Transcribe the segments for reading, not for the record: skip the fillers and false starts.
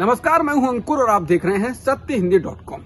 नमस्कार, मैं हूं अंकुर और आप देख रहे हैं सत्यहिंदी.com।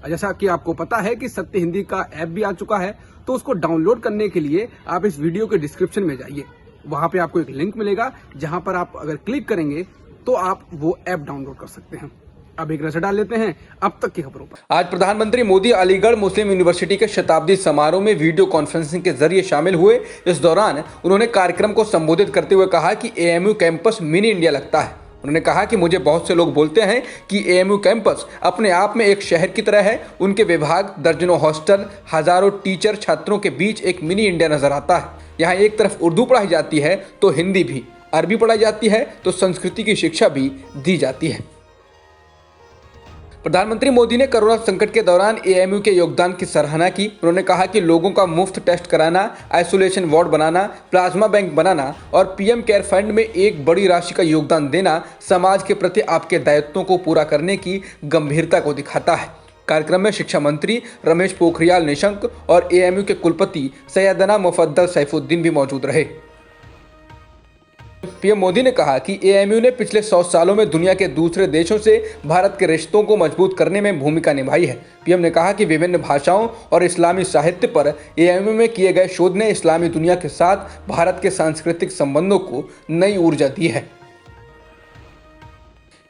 जैसा कि आपको पता है कि सत्य हिंदी का ऐप भी आ चुका है, तो उसको डाउनलोड करने के लिए आप इस वीडियो के डिस्क्रिप्शन में जाइए। वहां पे आपको एक लिंक मिलेगा, जहां पर आप अगर क्लिक करेंगे तो आप वो ऐप डाउनलोड कर सकते हैं। अब एक नजर डाल लेते हैं अब तक की खबरों पर। आज प्रधानमंत्री मोदी अलीगढ़ मुस्लिम यूनिवर्सिटी के शताब्दी समारोह में वीडियो कॉन्फ्रेंसिंग के जरिए शामिल हुए। इस दौरान उन्होंने कार्यक्रम को संबोधित करते हुए कहा कि एएमयू कैंपस मिनी इंडिया लगता है। उन्होंने कहा कि मुझे बहुत से लोग बोलते हैं कि एएमयू कैंपस अपने आप में एक शहर की तरह है। उनके विभाग, दर्जनों हॉस्टल, हजारों टीचर, छात्रों के बीच एक मिनी इंडिया नजर आता है। यहाँ एक तरफ उर्दू पढ़ाई जाती है तो हिंदी भी, अरबी पढ़ाई जाती है तो संस्कृति की शिक्षा भी दी जाती है। प्रधानमंत्री मोदी ने कोरोना संकट के दौरान एएमयू के योगदान की सराहना की। उन्होंने कहा कि लोगों का मुफ्त टेस्ट कराना, आइसोलेशन वार्ड बनाना, प्लाज्मा बैंक बनाना और पीएम केयर फंड में एक बड़ी राशि का योगदान देना समाज के प्रति आपके दायित्वों को पूरा करने की गंभीरता को दिखाता है। कार्यक्रम में शिक्षा मंत्री रमेश पोखरियाल निशंक और एएमयू के कुलपति सैयदना मुफद्दल सैफुद्दीन भी मौजूद रहे। पीएम मोदी ने कहा कि एएमयू ने पिछले 100 सालों में दुनिया के दूसरे देशों से भारत के रिश्तों को मजबूत करने में भूमिका निभाई है। पीएम ने कहा कि विभिन्न भाषाओं और इस्लामी साहित्य पर एएमयू में किए गए शोध ने इस्लामी दुनिया के साथ भारत के सांस्कृतिक संबंधों को नई ऊर्जा दी है।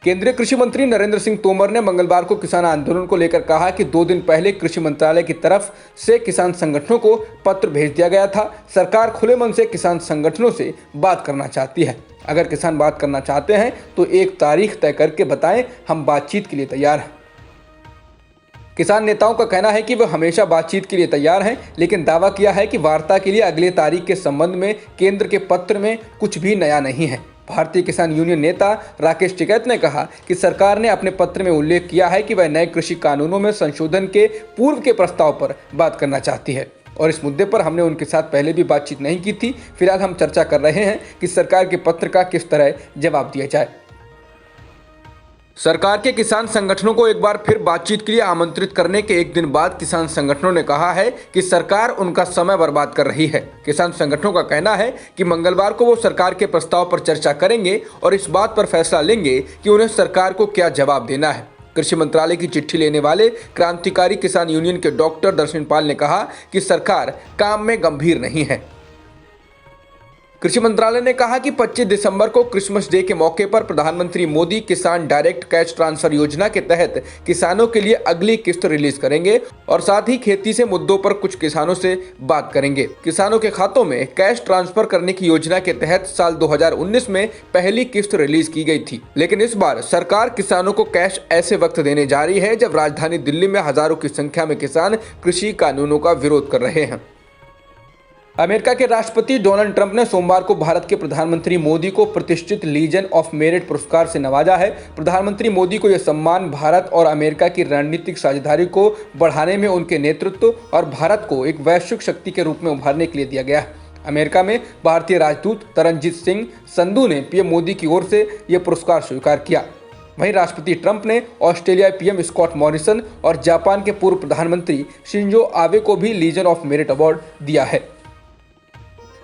केंद्रीय कृषि मंत्री नरेंद्र सिंह तोमर ने मंगलवार को किसान आंदोलन को लेकर कहा कि 2 दिन पहले कृषि मंत्रालय की तरफ से किसान संगठनों को पत्र भेज दिया गया था। सरकार खुले मन से किसान संगठनों से बात करना चाहती है। अगर किसान बात करना चाहते हैं तो एक तारीख तय करके बताएं, हम बातचीत के लिए तैयार हैं। किसान नेताओं का कहना है कि वह हमेशा बातचीत के लिए तैयार हैं, लेकिन दावा किया है कि वार्ता के लिए अगले तारीख के संबंध में केंद्र के पत्र में कुछ भी नया नहीं है। भारतीय किसान यूनियन नेता राकेश टिकैत ने कहा कि सरकार ने अपने पत्र में उल्लेख किया है कि वह नए कृषि कानूनों में संशोधन के पूर्व के प्रस्ताव पर बात करना चाहती है और इस मुद्दे पर हमने उनके साथ पहले भी बातचीत नहीं की थी। फिलहाल हम चर्चा कर रहे हैं कि सरकार के पत्र का किस तरह जवाब दिया जाए। सरकार के किसान संगठनों को एक बार फिर बातचीत के लिए आमंत्रित करने के एक दिन बाद किसान संगठनों ने कहा है कि सरकार उनका समय बर्बाद कर रही है। किसान संगठनों का कहना है कि मंगलवार को वो सरकार के प्रस्ताव पर चर्चा करेंगे और इस बात पर फैसला लेंगे कि उन्हें सरकार को क्या जवाब देना है। कृषि मंत्रालय की चिट्ठी लेने वाले क्रांतिकारी किसान यूनियन के डॉक्टर दर्शन पाल ने कहा कि सरकार काम में गंभीर नहीं है। कृषि मंत्रालय ने कहा कि 25 दिसंबर को क्रिसमस डे के मौके पर प्रधानमंत्री मोदी किसान डायरेक्ट कैश ट्रांसफर योजना के तहत किसानों के लिए अगली किस्त रिलीज करेंगे और साथ ही खेती से मुद्दों पर कुछ किसानों से बात करेंगे। किसानों के खातों में कैश ट्रांसफर करने की योजना के तहत साल 2019 में पहली किस्त रिलीज की गई थी, लेकिन इस बार सरकार किसानों को कैश ऐसे वक्त देने जा रही है जब राजधानी दिल्ली में हजारों की संख्या में किसान कृषि कानूनों का विरोध कर रहे हैं। अमेरिका के राष्ट्रपति डोनाल्ड ट्रंप ने सोमवार को भारत के प्रधानमंत्री मोदी को प्रतिष्ठित लीजन ऑफ मेरिट पुरस्कार से नवाजा है। प्रधानमंत्री मोदी को यह सम्मान भारत और अमेरिका की रणनीतिक साझेदारी को बढ़ाने में उनके नेतृत्व और भारत को एक वैश्विक शक्ति के रूप में उभारने के लिए दिया गया है। अमेरिका में भारतीय राजदूत तरनजीत सिंह संधू ने पीएम मोदी की ओर से यह पुरस्कार स्वीकार किया। वहीं राष्ट्रपति ट्रंप ने ऑस्ट्रेलिया पीएम स्कॉट मॉरिसन और जापान के पूर्व प्रधानमंत्री शिंजो आबे को भी लीजन ऑफ मेरिट अवार्ड दिया है।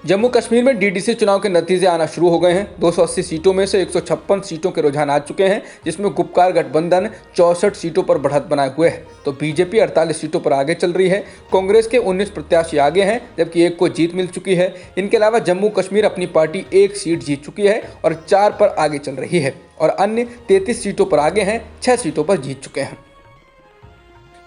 जम्मू कश्मीर में डीडीसी चुनाव के नतीजे आना शुरू हो गए हैं। 280 सीटों में से 156 सीटों के रुझान आ चुके हैं, जिसमें गुपकार गठबंधन 64 सीटों पर बढ़त बनाए हुए है तो बीजेपी 48 सीटों पर आगे चल रही है। कांग्रेस के 19 प्रत्याशी आगे हैं, जबकि एक को जीत मिल चुकी है। इनके अलावा जम्मू कश्मीर अपनी पार्टी 1 सीट जीत चुकी है और 4 पर आगे चल रही है और अन्य 33 सीटों पर आगे हैं, 6 सीटों पर जीत चुके हैं।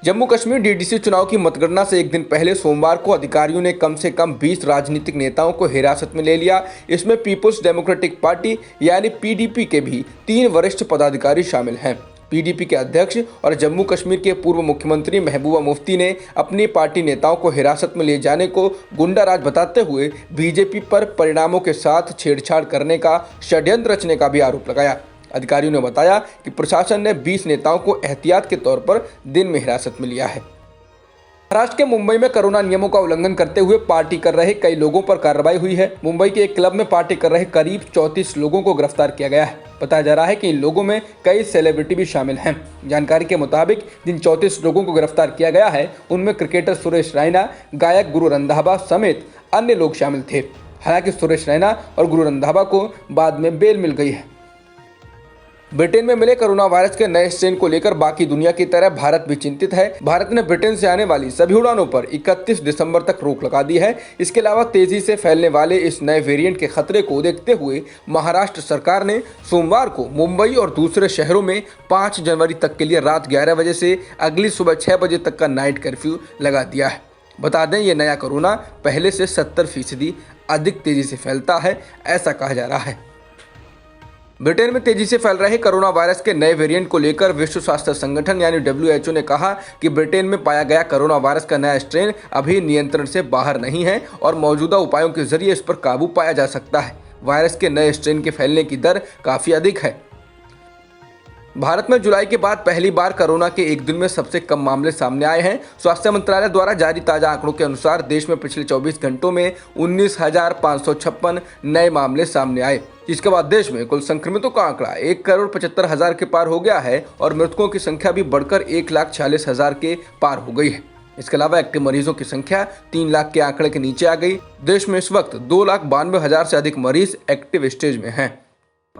जम्मू कश्मीर डीडीसी चुनाव की मतगणना से एक दिन पहले सोमवार को अधिकारियों ने कम से कम 20 राजनीतिक नेताओं को हिरासत में ले लिया। इसमें पीपुल्स डेमोक्रेटिक पार्टी यानी पीडीपी के भी 3 वरिष्ठ पदाधिकारी शामिल हैं। पीडीपी के अध्यक्ष और जम्मू कश्मीर के पूर्व मुख्यमंत्री महबूबा मुफ्ती ने अपनी पार्टी नेताओं को हिरासत में ले जाने को गुंडाराज बताते हुए बीजेपी पर परिणामों के साथ छेड़छाड़ करने का षड्यंत्र रचने का भी आरोप लगाया। अधिकारियों ने बताया कि प्रशासन ने 20 नेताओं को एहतियात के तौर पर दिन में हिरासत में लिया है। महाराष्ट्र के मुंबई में कोरोना नियमों का उल्लंघन करते हुए पार्टी कर रहे कई लोगों पर कार्रवाई हुई है। मुंबई के एक क्लब में पार्टी कर रहे करीब 34 लोगों को गिरफ्तार किया गया है। बताया जा रहा है कि इन लोगों में कई सेलिब्रिटी भी शामिल हैं। जानकारी के मुताबिक जिन 34 लोगों को गिरफ्तार किया गया है उनमें क्रिकेटर सुरेश रैना, गायक गुरु रंधावा समेत अन्य लोग शामिल थे। हालांकि सुरेश रैना और गुरु रंधावा को बाद में बेल मिल गई है। ब्रिटेन में मिले कोरोना वायरस के नए स्ट्रेन को लेकर बाकी दुनिया की तरह भारत भी चिंतित है। भारत ने ब्रिटेन से आने वाली सभी उड़ानों पर 31 दिसंबर तक रोक लगा दी है। इसके अलावा तेजी से फैलने वाले इस नए वेरिएंट के खतरे को देखते हुए महाराष्ट्र सरकार ने सोमवार को मुंबई और दूसरे शहरों में 5 जनवरी तक के लिए रात 11 बजे से अगली सुबह 6 बजे तक का नाइट कर्फ्यू लगा दिया है। बता दें, ये नया कोरोना पहले से 70% अधिक तेजी से फैलता है, ऐसा कहा जा रहा है। ब्रिटेन में तेजी से फैल रहे कोरोना वायरस के नए वेरिएंट को लेकर विश्व स्वास्थ्य संगठन यानी WHO ने कहा कि ब्रिटेन में पाया गया कोरोना वायरस का नया स्ट्रेन अभी नियंत्रण से बाहर नहीं है और मौजूदा उपायों के जरिए इस पर काबू पाया जा सकता है। वायरस के नए स्ट्रेन के फैलने की दर काफी अधिक है। भारत में जुलाई के बाद पहली बार कोरोना के एक दिन में सबसे कम मामले सामने आए हैं। स्वास्थ्य मंत्रालय द्वारा जारी ताजा आंकड़ों के अनुसार देश में पिछले 24 घंटों में 19,556 नए मामले सामने आए, जिसके बाद देश में कुल संक्रमितों का आंकड़ा 1,75,00,000 के पार हो गया है और मृतकों की संख्या भी बढ़कर 1,46,000 के पार हो गई है। इसके अलावा एक्टिव मरीजों की संख्या 3 लाख के आंकड़े के नीचे आ गई। देश में इस वक्त 2,92,000 से अधिक मरीज एक्टिव स्टेज में हैं।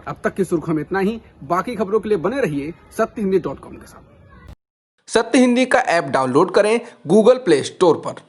अब तक की सुर्खियों में इतना ही। बाकी खबरों के लिए बने रहिए सत्यहिंदी.com के साथ। सत्य हिंदी का ऐप डाउनलोड करें गूगल प्ले स्टोर पर।